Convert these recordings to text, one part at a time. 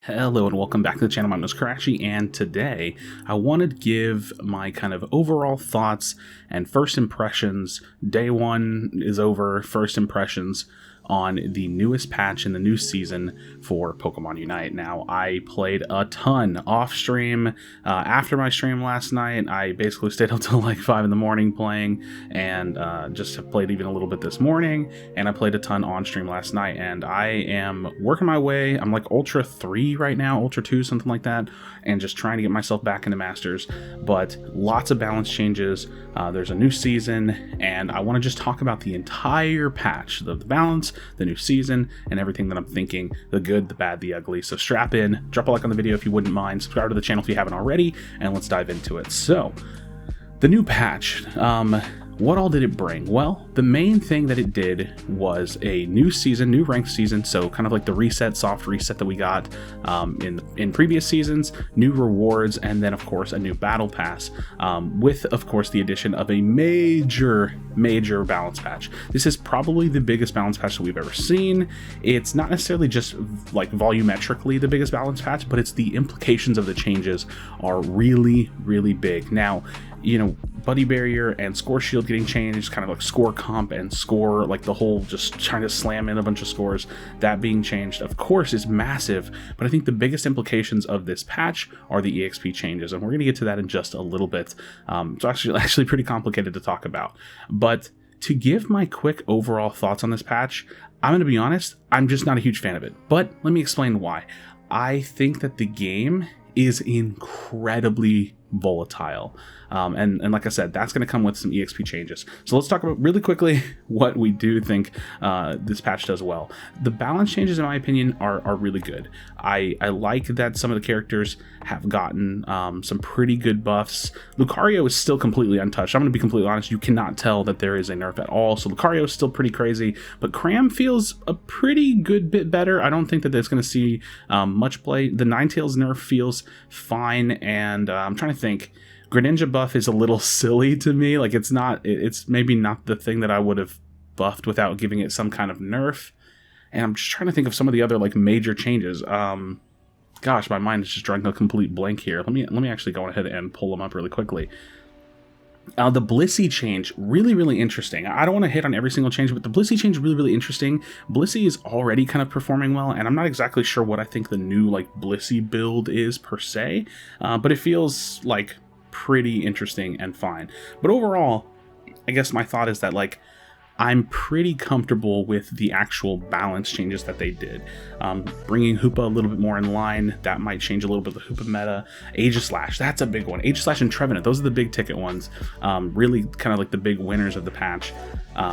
Hello and welcome back to the channel. My name is Krashy, and today I wanted to give my kind of overall thoughts and first impressions. Day one is over, first impressions on the newest patch in the new season for Pokemon Unite. Now, I played a ton off stream. After my stream last night, I basically stayed up till like 5 in the morning playing, and just have played even a little bit this morning, and I played a ton on stream last night, and I am working my way. I'm like Ultra 3 right now, Ultra 2, something like that, and just trying to get myself back into Masters, but lots of balance changes. There's a new season, and I want to just talk about the entire patch, the balance, the new season, and everything that I'm thinking, the good, the bad, the ugly. So strap in, drop a like on the video if you wouldn't mind, subscribe to the channel if you haven't already, and let's dive into it. So, the new patch, what all did it bring? Well, the main thing that it did was a new season, new ranked season, so kind of like the reset, soft reset that we got in previous seasons, new rewards, and then of course a new battle pass, with of course the addition of a major balance patch. This is probably the biggest balance patch that we've ever seen. It's not necessarily just like volumetrically the biggest balance patch, but it's the implications of the changes are really big. Now, you know, Buddy Barrier and Score Shield getting changed, kind of like score comp and score, like the whole just trying to slam in a bunch of scores, that being changed, of course, is massive. But I think the biggest implications of this patch are the EXP changes, and we're going to get to that in just a little bit. It's actually pretty complicated to talk about. But to give my quick overall thoughts on this patch, I'm going to be honest, I'm just not a huge fan of it. But let me explain why. I think that the game is incredibly volatile, and like I said, that's going to come with some EXP changes. So let's talk about really quickly what we do think this patch does well. The balance changes, in my opinion, are really good. I like that some of the characters have gotten some pretty good buffs. Lucario is still completely untouched. I'm going to be completely honest, you cannot tell that there is a nerf at all, so Lucario is still pretty crazy, but Cram feels a pretty good bit better. I don't think that it's going to see much play. The Ninetales nerf feels fine, and I'm trying to think. Greninja buff is a little silly to me. Like, it's maybe not the thing that I would have buffed without giving it some kind of nerf. And I'm just trying to think of some of the other like major changes. Gosh, my mind is just drawing a complete blank here. Let me actually go ahead and pull them up really quickly. The Blissey change, really interesting. I don't want to hit on every single change, but the Blissey change, really interesting. Blissey is already kind of performing well, and I'm not exactly sure what I think the new like Blissey build is per se, but it feels like pretty interesting and fine. But overall, I guess my thought is that like I'm pretty comfortable with the actual balance changes that they did. Bringing Hoopa a little bit more in line, that might change a little bit of the Hoopa meta. Aegislash, that's a big one. Aegislash and Trevenant, those are the big ticket ones. Really kind of like the big winners of the patch,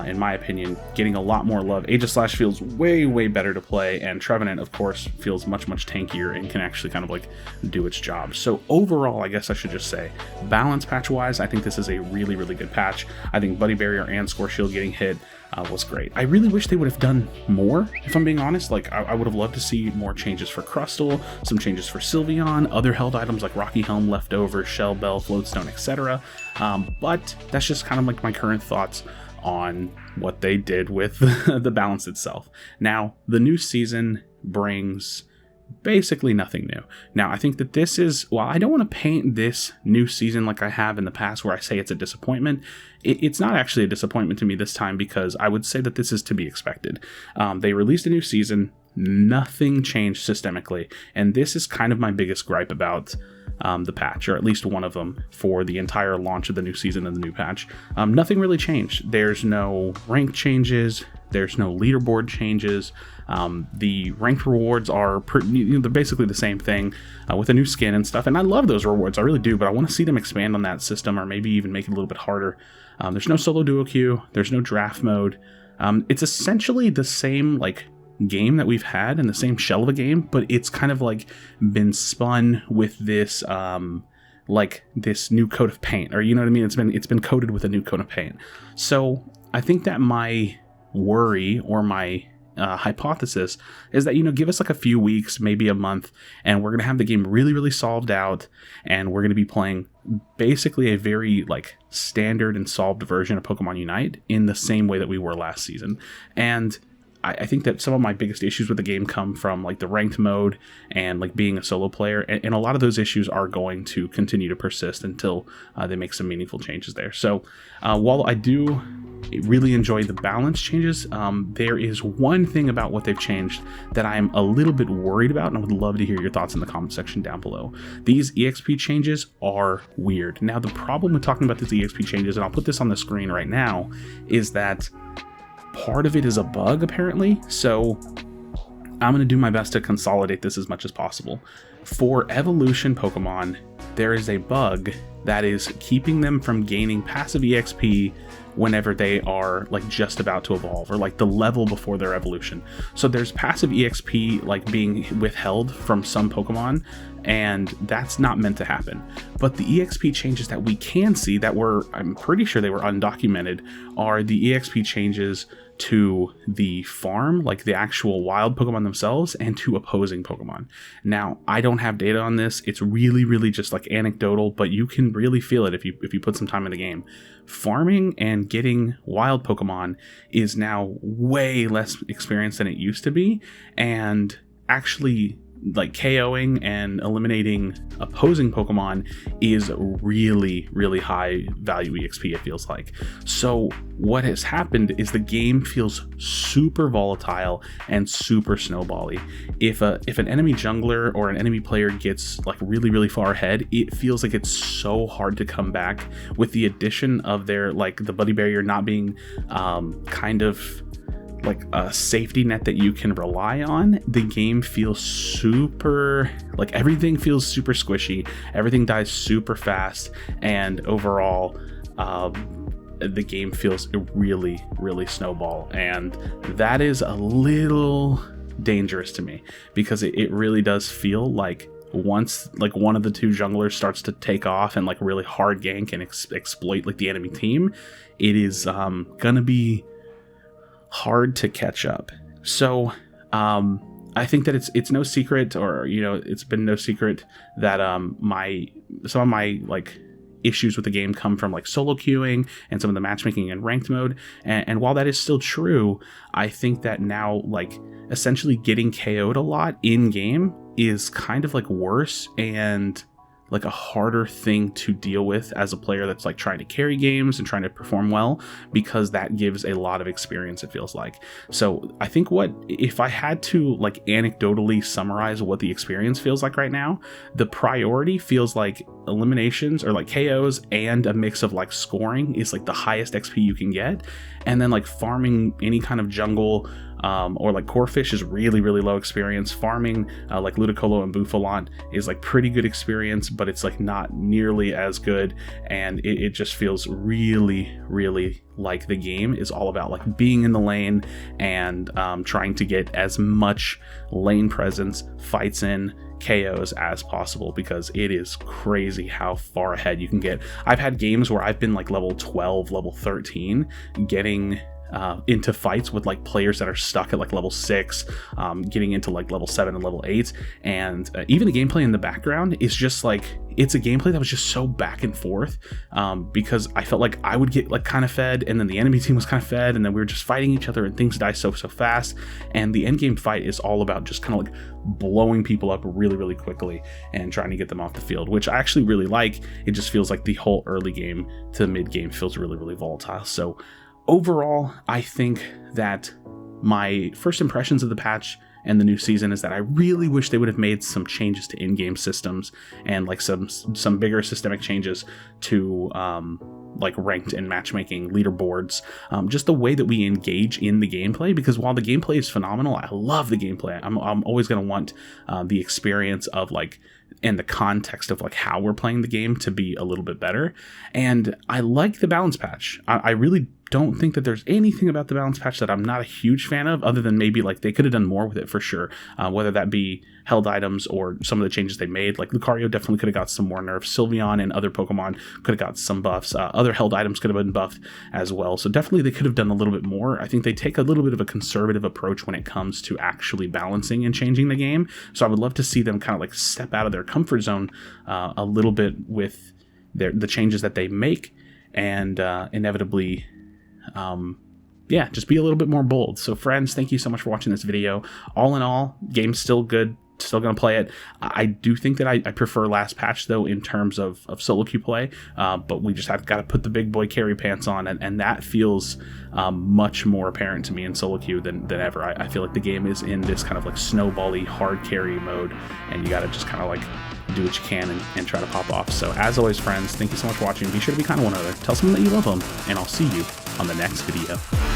in my opinion, getting a lot more love. Aegislash feels way better to play, and Trevenant, of course, feels much tankier and can actually kind of like do its job. So overall, I guess I should just say, balance patch-wise, I think this is a really good patch. I think Buddy Barrier and Score Shield getting hit was great. I really wish they would have done more, if I'm being honest. Like, I would have loved to see more changes for Crustle, some changes for Sylveon, other held items like Rocky Helm, Leftover, Shell Bell, Floatstone, etc. But that's just kind of like my current thoughts on what they did with the balance itself. Now, the new season brings basically nothing new. Now, I think that this is, well, I don't want to paint this new season like I have in the past where I say it's a disappointment. It's not actually a disappointment to me this time, because I would say that this is to be expected. They released a new season, nothing changed systemically, and this is kind of my biggest gripe about the patch, or at least one of them, for the entire launch of the new season and the new patch. Nothing really changed. There's no rank changes, there's no leaderboard changes. The ranked rewards are they're basically the same thing, with a new skin and stuff, and I love those rewards, I really do, but I want to see them expand on that system, or maybe even make it a little bit harder. There's no solo duo queue, there's no draft mode. It's essentially the same like game that we've had in the same shell of a game, but it's kind of like been spun with this like this new coat of paint, or you know what I mean, it's been coated with a new coat of paint. So I think that my worry, or my hypothesis, is that, you know, give us like a few weeks, maybe a month, and we're gonna have the game really solved out, and we're gonna be playing basically a very like standard and solved version of Pokemon Unite in the same way that we were last season. And I think that some of my biggest issues with the game come from like the ranked mode and like being a solo player, and a lot of those issues are going to continue to persist until they make some meaningful changes there. So while I do really enjoy the balance changes, there is one thing about what they've changed that I'm a little bit worried about, and I would love to hear your thoughts in the comment section down below. These EXP changes are weird. Now, the problem with talking about these EXP changes, and I'll put this on the screen right now, is that part of it is a bug apparently. So I'm going to do my best to consolidate this as much as possible. For evolution Pokemon, there is a bug that is keeping them from gaining passive EXP whenever they are like just about to evolve, or like the level before their evolution. So there's passive EXP like being withheld from some Pokemon, and that's not meant to happen. But the EXP changes that we can see that were, I'm pretty sure they were undocumented, are the EXP changes to the farm, like the actual wild Pokemon themselves, and to opposing Pokemon. Now, I don't have data on this. It's really just like anecdotal, but you can really feel it if you put some time in the game. Farming and getting wild Pokemon is now way less experience than it used to be, and actually like KOing and eliminating opposing Pokemon is really high value EXP, it feels like. So what has happened is the game feels super volatile and super snowbally. If an enemy jungler or an enemy player gets like really far ahead, it feels like it's so hard to come back. With the addition of their like the buddy barrier not being kind of like a safety net that you can rely on, the game feels super, like everything feels super squishy, everything dies super fast, and overall the game feels really snowball, and that is a little dangerous to me, because it really does feel like once like one of the two junglers starts to take off and like really hard gank and exploit like the enemy team, it is gonna be hard to catch up. So I think that it's no secret, or you know, it's been no secret that some of my like issues with the game come from like solo queuing and some of the matchmaking and ranked mode, and while that is still true, I think that now like essentially getting KO'd a lot in game is kind of like worse and like a harder thing to deal with as a player that's like trying to carry games and trying to perform well, because that gives a lot of experience, it feels like. So I think if I had to like anecdotally summarize what the experience feels like right now, the priority feels like eliminations or like KOs and a mix of like scoring is like the highest XP you can get, and then like farming any kind of jungle or like Corphish is really low experience. Farming like Ludicolo and Buffalon is like pretty good experience, but it's like not nearly as good, and it just feels really like the game is all about like being in the lane and trying to get as much lane presence, fights in, KOs as possible, because it is crazy how far ahead you can get. I've had games where I've been like level 12, level 13, getting into fights with like players that are stuck at like level 6, getting into like level 7 and level 8, and even the gameplay in the background is just like, it's a gameplay that was just so back and forth, because I felt like I would get like kind of fed, and then the enemy team was kind of fed, and then we were just fighting each other, and things die so fast, and the end game fight is all about just kind of like blowing people up really quickly and trying to get them off the field, which I actually really like. It just feels like the whole early game to mid game feels really volatile. So overall, I think that my first impressions of the patch and the new season is that I really wish they would have made some changes to in-game systems and like some bigger systemic changes to like ranked and matchmaking leaderboards, just the way that we engage in the gameplay, because while the gameplay is phenomenal, I love the gameplay. I'm always going to want the experience of like, and the context of like how we're playing the game to be a little bit better. And I like the balance patch. I really don't think that there's anything about the balance patch that I'm not a huge fan of, other than maybe like they could have done more with it for sure, whether that be held items or some of the changes they made. Like Lucario definitely could have got some more nerfs. Sylveon and other Pokemon could have got some buffs. Other held items could have been buffed as well. So definitely they could have done a little bit more. I think they take a little bit of a conservative approach when it comes to actually balancing and changing the game. So I would love to see them kind of like step out of their comfort zone a little bit with the changes that they make, and inevitably yeah, just be a little bit more bold. So friends, thank you so much for watching this video. All in all, game's still good. Still gonna play it. I do think that I prefer last patch though in terms of solo queue play, but we just have got to put the big boy carry pants on, and that feels much more apparent to me in solo queue than ever. I feel like the game is in this kind of like snowbally hard carry mode, and you got to just kind of like do what you can and try to pop off. So as always, friends, thank you so much for watching. Be sure to be kind to one another. Tell someone that you love them, and I'll see you on the next video.